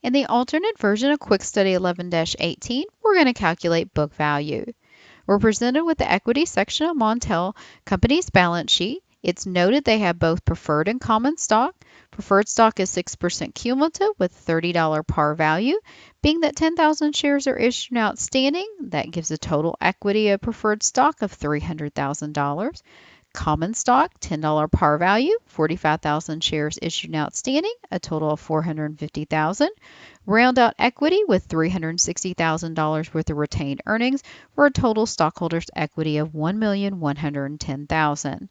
In the alternate version of Quick Study 11-18, we're going to calculate book value. We're presented with the equity section of Montel Company's balance sheet. It's noted they have both preferred and common stock. Preferred stock is 6% cumulative with $30 par value. Being that 10,000 shares are issued and outstanding, that gives a total equity of preferred stock of $300,000. Common stock, $10 par value, 45,000 shares issued and outstanding, a total of $450,000. Round out equity with $360,000 worth of retained earnings for a total stockholders' equity of $1,110,000.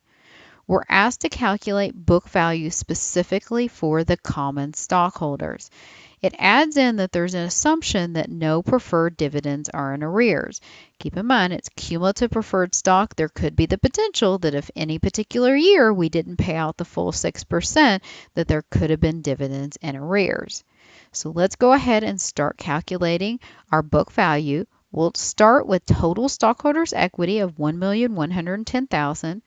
We're asked to calculate book value specifically for the common stockholders. It adds in that there's an assumption that no preferred dividends are in arrears. Keep in mind, it's cumulative preferred stock. There could be the potential that if any particular year we didn't pay out the full 6%, that there could have been dividends in arrears. So let's go ahead and start calculating our book value. We'll start with total stockholders' equity of $1,110,000.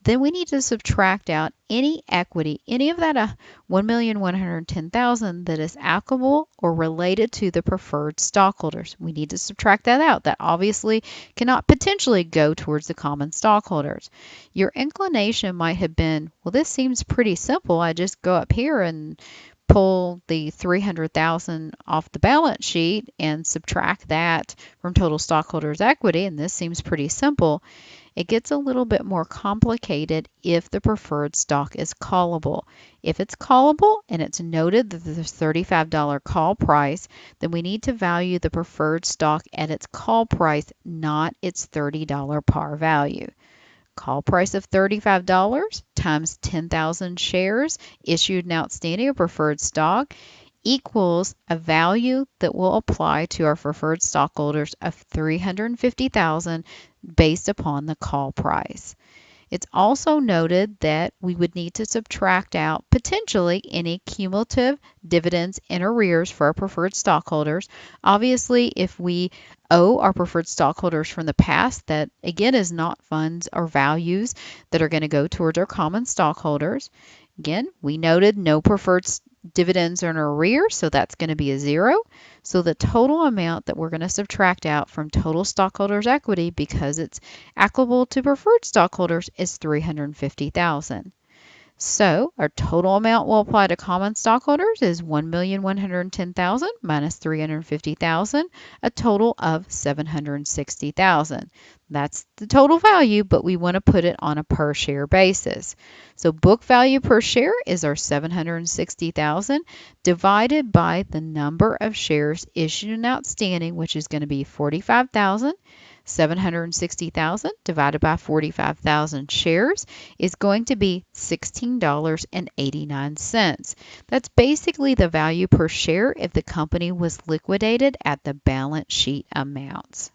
Then we need to subtract out any equity, any of that $1,110,000 that is applicable or related to the preferred stockholders. We need to subtract that out. That obviously cannot potentially go towards the common stockholders. Your inclination might have been, well, this seems pretty simple. I just go up here and pull the $300,000 off the balance sheet and subtract that from total stockholders' equity, and this seems pretty simple. It gets a little bit more complicated if the preferred stock is callable. If it's callable and it's noted that there's a $35 call price, then we need to value the preferred stock at its call price, not its $30 par value. Call price of $35 times 10,000 shares issued and outstanding of preferred stock equals a value that will apply to our preferred stockholders of $350,000 based upon the call price. It's also noted that we would need to subtract out potentially any cumulative dividends in arrears for our preferred stockholders. Obviously, if we owe our preferred stockholders from the past, that again is not funds or values that are going to go towards our common stockholders. Again, we noted no preferred dividends are in arrears, so that's going to be a 0. So the total amount that we're going to subtract out from total stockholders' equity, because it's applicable to preferred stockholders, is $350,000. So our total amount we'll apply to common stockholders is $1,110,000 minus $350,000, a total of $760,000. That's the total value, but we want to put it on a per share basis. So book value per share is our $760,000 divided by the number of shares issued and outstanding, which is going to be 45,000. 760,000 divided by 45,000 shares is going to be $16.89. That's basically the value per share if the company was liquidated at the balance sheet amounts.